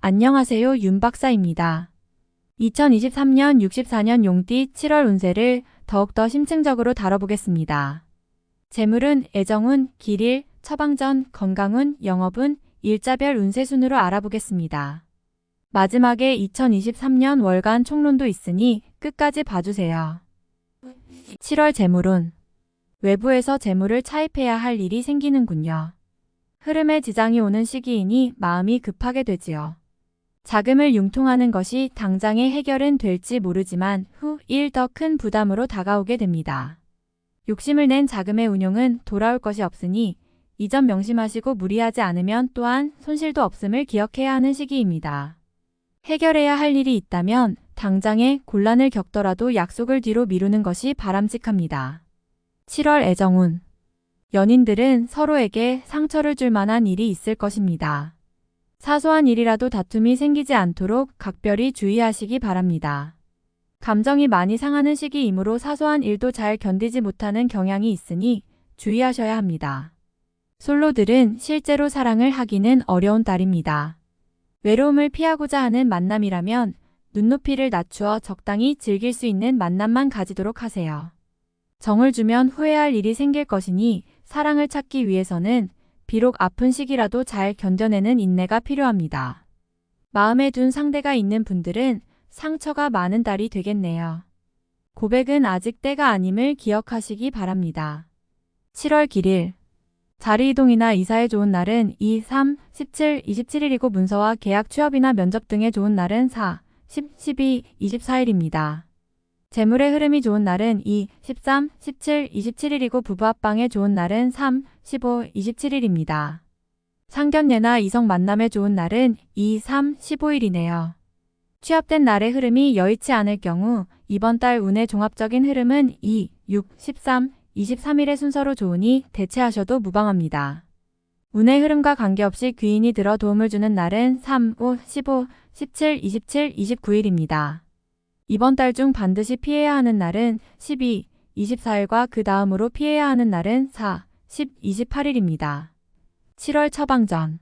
안녕하세요, 윤 박사입니다. 2023년 64년 용띠 7월 운세를 더욱더 심층적으로 다뤄보겠습니다. 재물운, 애정운, 길일, 처방전, 건강운, 영업운, 일자별 운세 순으로 알아보겠습니다. 마지막에 2023년 월간 총론도 있으니 끝까지 봐주세요. 7월 재물운. 외부에서 재물을 차입해야 할 일이 생기는군요. 흐름에 지장이 오는 시기이니 마음이 급하게 되지요. 자금을 융통하는 것이 당장의 해결은 될지 모르지만 후 일 더 큰 부담으로 다가오게 됩니다. 욕심을 낸 자금의 운용은 돌아올 것이 없으니 이 점 명심하시고 무리하지 않으면 또한 손실도 없음을 기억해야 하는 시기입니다. 해결해야 할 일이 있다면 당장의 곤란을 겪더라도 약속을 뒤로 미루는 것이 바람직합니다. 7월 애정운. 연인들은 서로에게 상처를 줄 만한 일이 있을 것입니다. 사소한 일이라도 다툼이 생기지 않도록 각별히 주의하시기 바랍니다. 감정이 많이 상하는 시기이므로 사소한 일도 잘 견디지 못하는 경향이 있으니 주의하셔야 합니다. 솔로들은 실제로 사랑을 하기는 어려운 달입니다. 외로움을 피하고자 하는 만남이라면 눈높이를 낮추어 적당히 즐길 수 있는 만남만 가지도록 하세요. 정을 주면 후회할 일이 생길 것이니 사랑을 찾기 위해서는 비록 아픈 시기라도 잘 견뎌내는 인내가 필요합니다. 마음에 둔 상대가 있는 분들은 상처가 많은 달이 되겠네요. 고백은 아직 때가 아님을 기억하시기 바랍니다. 7월 길일. 자리 이동이나 이사에 좋은 날은 2, 3, 17, 27일이고 문서와 계약 취업이나 면접 등에 좋은 날은 4, 10, 12, 24일입니다. 재물의 흐름이 좋은 날은 2, 13, 17, 27일이고 부부 합방에 좋은 날은 3, 15, 27일입니다. 상견례나 이성 만남에 좋은 날은 2, 3, 15일이네요. 취업된 날의 흐름이 여의치 않을 경우 이번 달 운의 종합적인 흐름은 2, 6, 13, 23일의 순서로 좋으니 대체하셔도 무방합니다. 운의 흐름과 관계없이 귀인이 들어 도움을 주는 날은 3, 5, 15, 17, 27, 29일입니다. 이번 달 중 반드시 피해야 하는 날은 12, 24일과 그 다음으로 피해야 하는 날은 4, 10, 28일입니다. 7월 처방전.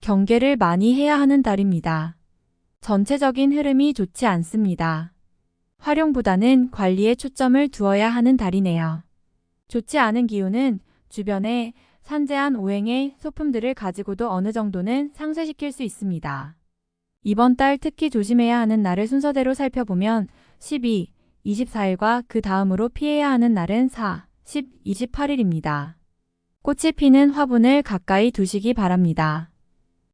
경계를 많이 해야 하는 달입니다. 전체적인 흐름이 좋지 않습니다. 활용보다는 관리에 초점을 두어야 하는 달이네요. 좋지 않은 기운은 주변에 산재한 오행의 소품들을 가지고도 어느 정도는 상쇄시킬 수 있습니다. 이번 달 특히 조심해야 하는 날을 순서대로 살펴보면 12, 24일과 그 다음으로 피해야 하는 날은 4, 10, 28일입니다. 꽃이 피는 화분을 가까이 두시기 바랍니다.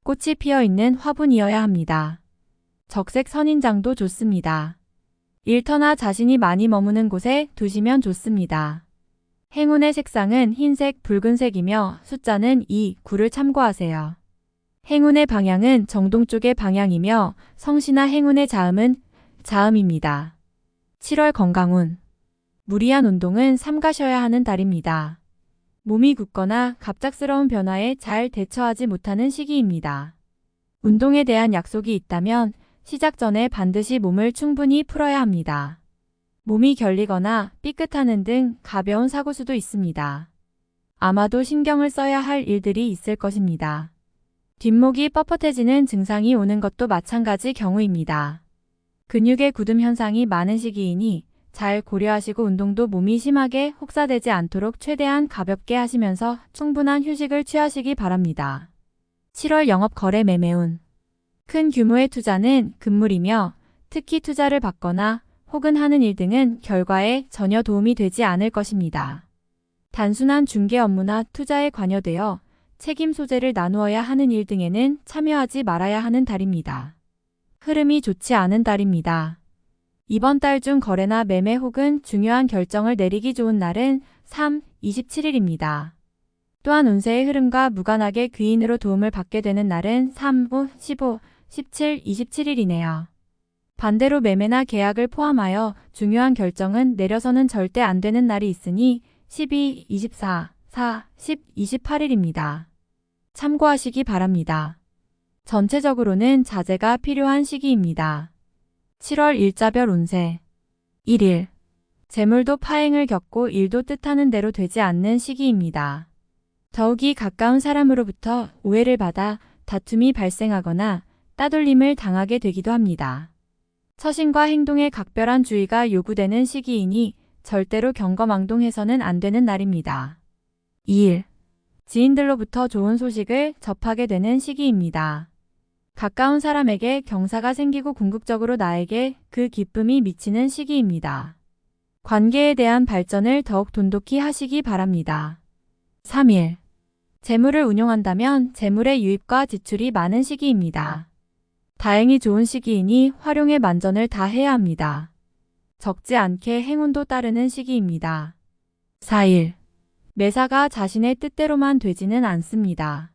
꽃이 피어있는 화분이어야 합니다. 적색 선인장도 좋습니다. 일터나 자신이 많이 머무는 곳에 두시면 좋습니다. 행운의 색상은 흰색, 붉은색이며 숫자는 2, 9를 참고하세요. 행운의 방향은 정동쪽의 방향이며 성씨나 행운의 자음은 자음입니다. 7월 건강운. 무리한 운동은 삼가셔야 하는 달입니다. 몸이 굳거나 갑작스러운 변화에 잘 대처하지 못하는 시기입니다. 운동에 대한 약속이 있다면 시작 전에 반드시 몸을 충분히 풀어야 합니다. 몸이 결리거나 삐끗하는 등 가벼운 사고수도 있습니다. 아마도 신경을 써야 할 일들이 있을 것입니다. 뒷목이 뻣뻣해지는 증상이 오는 것도 마찬가지 경우입니다. 근육의 굳음 현상이 많은 시기이니 잘 고려하시고 운동도 몸이 심하게 혹사되지 않도록 최대한 가볍게 하시면서 충분한 휴식을 취하시기 바랍니다. 7월 영업 거래 매매운. 큰 규모의 투자는 금물이며 특히 투자를 받거나 혹은 하는 일 등은 결과에 전혀 도움이 되지 않을 것입니다. 단순한 중개 업무나 투자에 관여되어 책임 소재를 나누어야 하는 일 등에는 참여하지 말아야 하는 달입니다. 흐름이 좋지 않은 달입니다. 이번 달 중 거래나 매매 혹은 중요한 결정을 내리기 좋은 날은 3, 27일입니다. 또한 운세의 흐름과 무관하게 귀인으로 도움을 받게 되는 날은 3, 5, 15, 17, 27일이네요. 반대로 매매나 계약을 포함하여 중요한 결정은 내려서는 절대 안 되는 날이 있으니 12, 24, 4, 10, 28일입니다. 참고하시기 바랍니다. 전체적으로는 자제가 필요한 시기입니다. 7월 일자별 운세. 1일. 재물도 파행을 겪고 일도 뜻하는 대로 되지 않는 시기입니다. 더욱이 가까운 사람으로부터 오해를 받아 다툼이 발생하거나 따돌림을 당하게 되기도 합니다. 처신과 행동에 각별한 주의가 요구되는 시기이니 절대로 경거망동해서는 안 되는 날입니다. 2일. 지인들로부터 좋은 소식을 접하게 되는 시기입니다. 가까운 사람에게 경사가 생기고 궁극적으로 나에게 그 기쁨이 미치는 시기입니다. 관계에 대한 발전을 더욱 돈독히 하시기 바랍니다. 3일. 재물을 운용한다면 재물의 유입과 지출이 많은 시기입니다. 다행히 좋은 시기이니 활용에 만전을 다해야 합니다. 적지 않게 행운도 따르는 시기입니다. 4일. 매사가 자신의 뜻대로만 되지는 않습니다.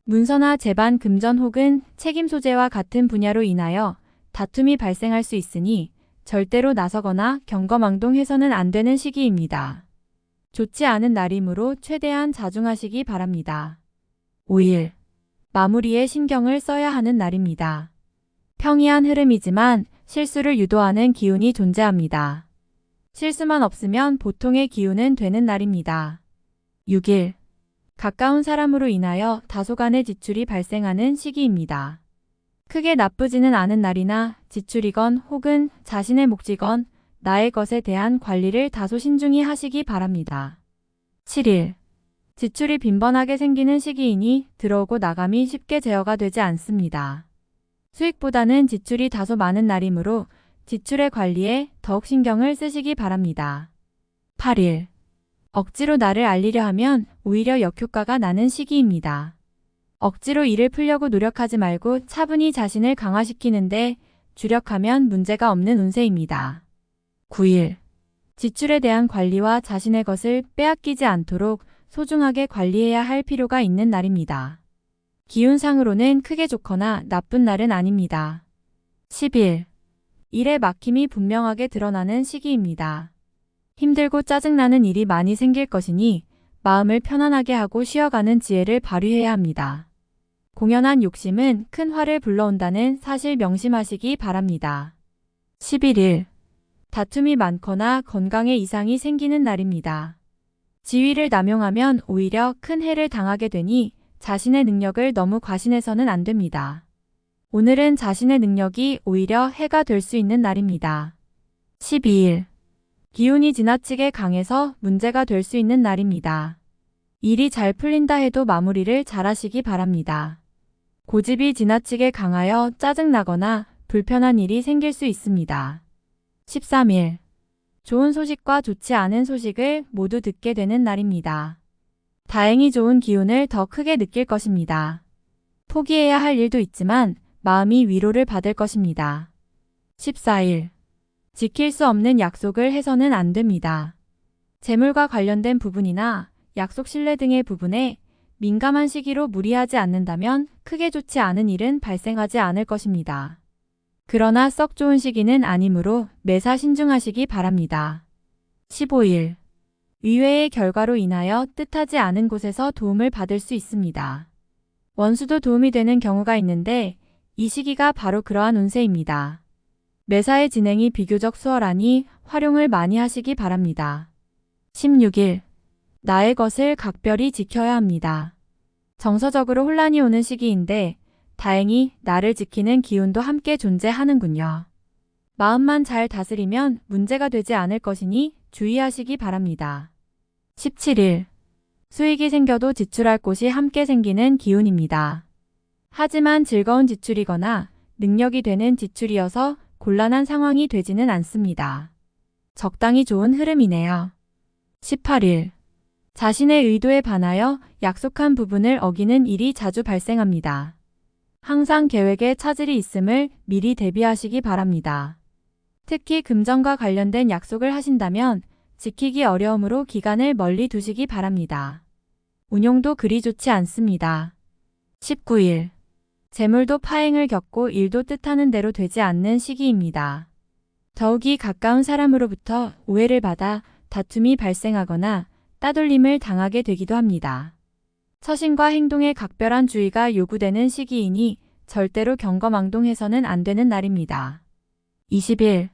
문서나 재반, 금전 혹은 책임 소재와 같은 분야로 인하여 다툼이 발생할 수 있으니 절대로 나서거나 경거망동해서는 안 되는 시기입니다. 좋지 않은 날이므로 최대한 자중하시기 바랍니다. 5일. 마무리에 신경을 써야 하는 날입니다. 평이한 흐름이지만 실수를 유도하는 기운이 존재합니다. 실수만 없으면 보통의 기운은 되는 날입니다. 6일. 가까운 사람으로 인하여 다소간의 지출이 발생하는 시기입니다. 크게 나쁘지는 않은 날이나 지출이건 혹은 자신의 몫이건 나의 것에 대한 관리를 다소 신중히 하시기 바랍니다. 7일. 지출이 빈번하게 생기는 시기이니 들어오고 나감이 쉽게 제어가 되지 않습니다. 수익보다는 지출이 다소 많은 날이므로 지출의 관리에 더욱 신경을 쓰시기 바랍니다. 8일. 억지로 나를 알리려 하면 오히려 역효과가 나는 시기입니다. 억지로 일을 풀려고 노력하지 말고 차분히 자신을 강화시키는데 주력하면 문제가 없는 운세입니다. 9일. 지출에 대한 관리와 자신의 것을 빼앗기지 않도록 소중하게 관리해야 할 필요가 있는 날입니다. 기운상으로는 크게 좋거나 나쁜 날은 아닙니다. 10일. 일의 막힘이 분명하게 드러나는 시기입니다. 힘들고 짜증나는 일이 많이 생길 것이니 마음을 편안하게 하고 쉬어가는 지혜를 발휘해야 합니다. 공연한 욕심은 큰 화를 불러온다는 사실 명심하시기 바랍니다. 11일. 다툼이 많거나 건강에 이상이 생기는 날입니다. 지위를 남용하면 오히려 큰 해를 당하게 되니 자신의 능력을 너무 과신해서는 안 됩니다. 오늘은 자신의 능력이 오히려 해가 될 수 있는 날입니다. 12일. 기운이 지나치게 강해서 문제가 될 수 있는 날입니다. 일이 잘 풀린다 해도 마무리를 잘하시기 바랍니다. 고집이 지나치게 강하여 짜증나거나 불편한 일이 생길 수 있습니다. 13일. 좋은 소식과 좋지 않은 소식을 모두 듣게 되는 날입니다. 다행히 좋은 기운을 더 크게 느낄 것입니다. 포기해야 할 일도 있지만 마음이 위로를 받을 것입니다. 14일. 지킬 수 없는 약속을 해서는 안 됩니다. 재물과 관련된 부분이나 약속 신뢰 등의 부분에 민감한 시기로 무리하지 않는다면 크게 좋지 않은 일은 발생하지 않을 것입니다. 그러나 썩 좋은 시기는 아니므로 매사 신중하시기 바랍니다. 15일. 의외의 결과로 인하여 뜻하지 않은 곳에서 도움을 받을 수 있습니다. 원수도 도움이 되는 경우가 있는데 이 시기가 바로 그러한 운세입니다. 매사의 진행이 비교적 수월하니 활용을 많이 하시기 바랍니다. 16일. 나의 것을 각별히 지켜야 합니다. 정서적으로 혼란이 오는 시기인데 다행히 나를 지키는 기운도 함께 존재하는군요. 마음만 잘 다스리면 문제가 되지 않을 것이니 주의하시기 바랍니다. 17일. 수익이 생겨도 지출할 곳이 함께 생기는 기운입니다. 하지만 즐거운 지출이거나 능력이 되는 지출이어서 곤란한 상황이 되지는 않습니다. 적당히 좋은 흐름이네요. 18일. 자신의 의도에 반하여 약속한 부분을 어기는 일이 자주 발생합니다. 항상 계획에 차질이 있음을 미리 대비하시기 바랍니다. 특히 금전과 관련된 약속을 하신다면 지키기 어려우므로 기간을 멀리 두시기 바랍니다. 운용도 그리 좋지 않습니다. 19일. 재물도 파행을 겪고 일도 뜻하는 대로 되지 않는 시기입니다. 더욱이 가까운 사람으로부터 오해를 받아 다툼이 발생하거나 따돌림을 당하게 되기도 합니다. 처신과 행동에 각별한 주의가 요구되는 시기이니 절대로 경거망동해서는 안 되는 날입니다. 20일.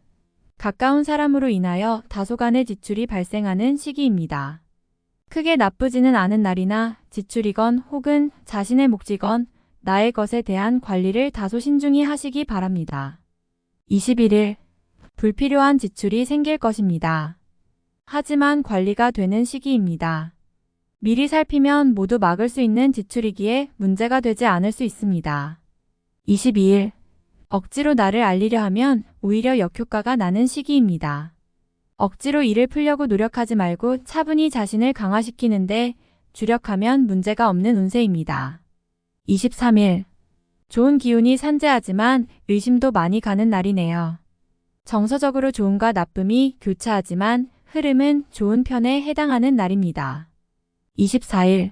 가까운 사람으로 인하여 다소간의 지출이 발생하는 시기입니다. 크게 나쁘지는 않은 날이나 지출이건 혹은 자신의 몫이건 나의 것에 대한 관리를 다소 신중히 하시기 바랍니다. 21일, 불필요한 지출이 생길 것입니다. 하지만 관리가 되는 시기입니다. 미리 살피면 모두 막을 수 있는 지출이기에 문제가 되지 않을 수 있습니다. 22일, 억지로 나를 알리려 하면 오히려 역효과가 나는 시기입니다. 억지로 일을 풀려고 노력하지 말고 차분히 자신을 강화시키는데 주력하면 문제가 없는 운세입니다. 23일, 좋은 기운이 산재하지만 의심도 많이 가는 날이네요. 정서적으로 좋음과 나쁨이 교차하지만 흐름은 좋은 편에 해당하는 날입니다. 24일,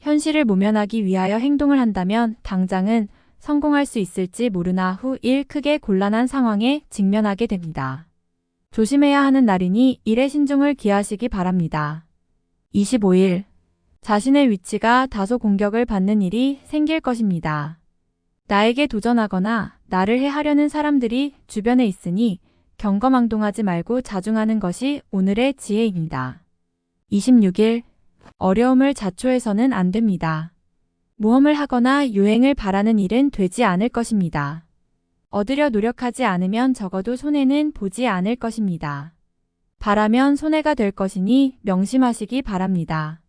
현실을 모면하기 위하여 행동을 한다면 당장은 성공할 수 있을지 모르나 후 일 크게 곤란한 상황에 직면하게 됩니다. 조심해야 하는 날이니 일에 신중을 기하시기 바랍니다. 25일, 자신의 위치가 다소 공격을 받는 일이 생길 것입니다. 나에게 도전하거나 나를 해하려는 사람들이 주변에 있으니 경거망동하지 말고 자중하는 것이 오늘의 지혜입니다. 26일, 어려움을 자초해서는 안 됩니다. 모험을 하거나 유행을 바라는 일은 되지 않을 것입니다. 얻으려 노력하지 않으면 적어도 손해는 보지 않을 것입니다. 바라면 손해가 될 것이니 명심하시기 바랍니다.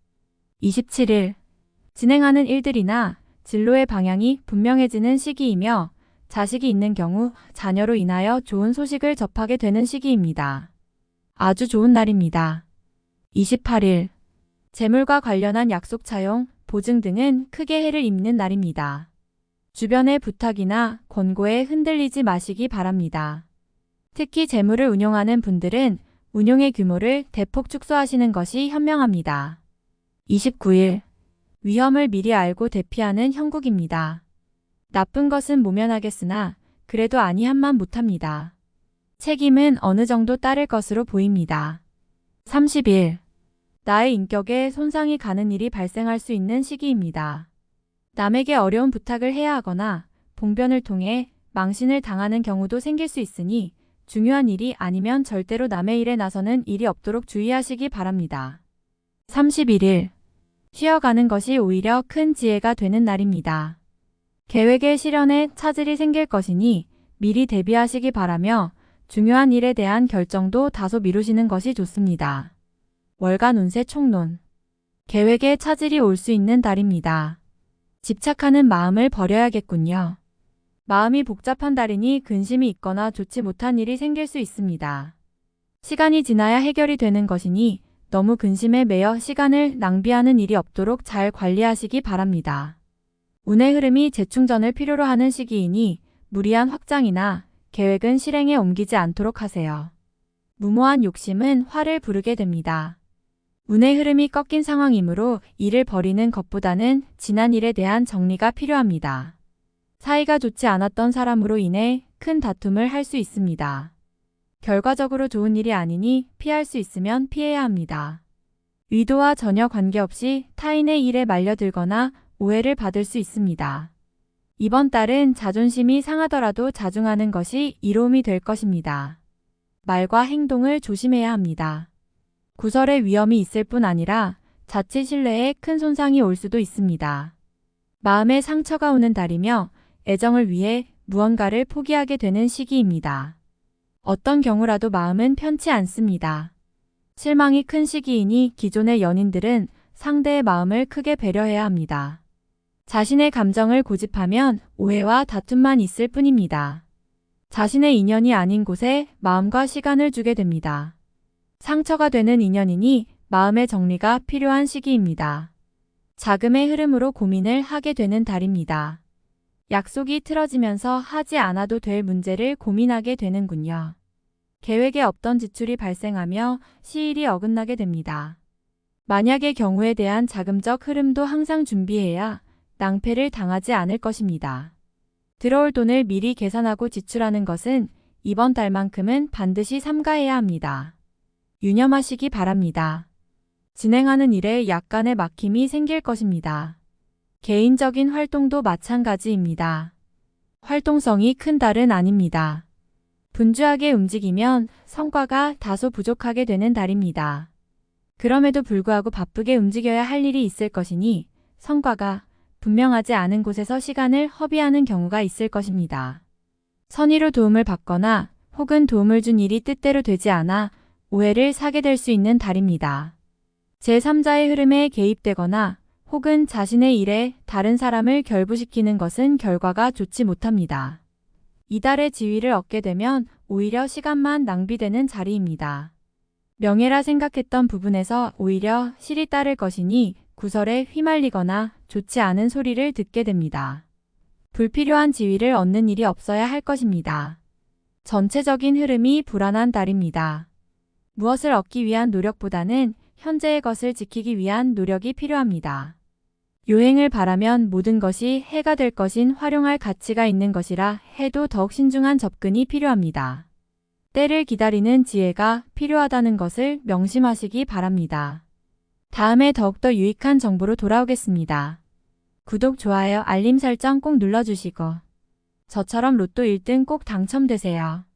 27일, 진행하는 일들이나 진로의 방향이 분명해지는 시기이며 자식이 있는 경우 자녀로 인하여 좋은 소식을 접하게 되는 시기입니다. 아주 좋은 날입니다. 28일, 재물과 관련한 약속 차용, 보증 등은 크게 해를 입는 날입니다. 주변의 부탁이나 권고에 흔들리지 마시기 바랍니다. 특히 재물을 운용하는 분들은 운용의 규모를 대폭 축소하시는 것이 현명합니다. 29일, 위험을 미리 알고 대피하는 형국입니다. 나쁜 것은 모면하겠으나 그래도 아니한만 못합니다. 책임은 어느 정도 따를 것으로 보입니다. 30일, 나의 인격에 손상이 가는 일이 발생할 수 있는 시기입니다. 남에게 어려운 부탁을 해야 하거나 봉변을 통해 망신을 당하는 경우도 생길 수 있으니 중요한 일이 아니면 절대로 남의 일에 나서는 일이 없도록 주의하시기 바랍니다. 31일, 쉬어가는 것이 오히려 큰 지혜가 되는 날입니다. 계획의 실현에 차질이 생길 것이니 미리 대비하시기 바라며 중요한 일에 대한 결정도 다소 미루시는 것이 좋습니다. 월간 운세 총론. 계획에 차질이 올 수 있는 달입니다. 집착하는 마음을 버려야겠군요. 마음이 복잡한 달이니 근심이 있거나 좋지 못한 일이 생길 수 있습니다. 시간이 지나야 해결이 되는 것이니 너무 근심에 매여 시간을 낭비하는 일이 없도록 잘 관리하시기 바랍니다. 운의 흐름이 재충전을 필요로 하는 시기이니 무리한 확장이나 계획은 실행에 옮기지 않도록 하세요. 무모한 욕심은 화를 부르게 됩니다. 운의 흐름이 꺾인 상황이므로 일을 벌이는 것보다는 지난 일에 대한 정리가 필요합니다. 사이가 좋지 않았던 사람으로 인해 큰 다툼을 할 수 있습니다. 결과적으로 좋은 일이 아니니 피할 수 있으면 피해야 합니다. 의도와 전혀 관계없이 타인의 일에 말려들거나 오해를 받을 수 있습니다. 이번 달은 자존심이 상하더라도 자중하는 것이 이로움이 될 것입니다. 말과 행동을 조심해야 합니다. 구설의 위험이 있을 뿐 아니라 자칫 신뢰에 큰 손상이 올 수도 있습니다. 마음에 상처가 오는 달이며 애정을 위해 무언가를 포기하게 되는 시기입니다. 어떤 경우라도 마음은 편치 않습니다. 실망이 큰 시기이니 기존의 연인들은 상대의 마음을 크게 배려해야 합니다. 자신의 감정을 고집하면 오해와 다툼만 있을 뿐입니다. 자신의 인연이 아닌 곳에 마음과 시간을 주게 됩니다. 상처가 되는 인연이니 마음의 정리가 필요한 시기입니다. 자금의 흐름으로 고민을 하게 되는 달입니다. 약속이 틀어지면서 하지 않아도 될 문제를 고민하게 되는군요. 계획에 없던 지출이 발생하며 시일이 어긋나게 됩니다. 만약의 경우에 대한 자금적 흐름도 항상 준비해야 낭패를 당하지 않을 것입니다. 들어올 돈을 미리 계산하고 지출하는 것은 이번 달만큼은 반드시 삼가해야 합니다. 유념하시기 바랍니다. 진행하는 일에 약간의 막힘이 생길 것입니다. 개인적인 활동도 마찬가지입니다. 활동성이 큰 달은 아닙니다. 분주하게 움직이면 성과가 다소 부족하게 되는 달입니다. 그럼에도 불구하고 바쁘게 움직여야 할 일이 있을 것이니 성과가 분명하지 않은 곳에서 시간을 허비하는 경우가 있을 것입니다. 선의로 도움을 받거나 혹은 도움을 준 일이 뜻대로 되지 않아 오해를 사게 될 수 있는 달입니다. 제3자의 흐름에 개입되거나 혹은 자신의 일에 다른 사람을 결부시키는 것은 결과가 좋지 못합니다. 이달의 지위를 얻게 되면 오히려 시간만 낭비되는 자리입니다. 명예라 생각했던 부분에서 오히려 실이 따를 것이니 구설에 휘말리거나 좋지 않은 소리를 듣게 됩니다. 불필요한 지위를 얻는 일이 없어야 할 것입니다. 전체적인 흐름이 불안한 달입니다. 무엇을 얻기 위한 노력보다는 현재의 것을 지키기 위한 노력이 필요합니다. 요행을 바라면 모든 것이 해가 될 것인 활용할 가치가 있는 것이라 해도 더욱 신중한 접근이 필요합니다. 때를 기다리는 지혜가 필요하다는 것을 명심하시기 바랍니다. 다음에 더욱더 유익한 정보로 돌아오겠습니다. 구독, 좋아요, 알림 설정 꼭 눌러주시고 저처럼 로또 1등 꼭 당첨되세요.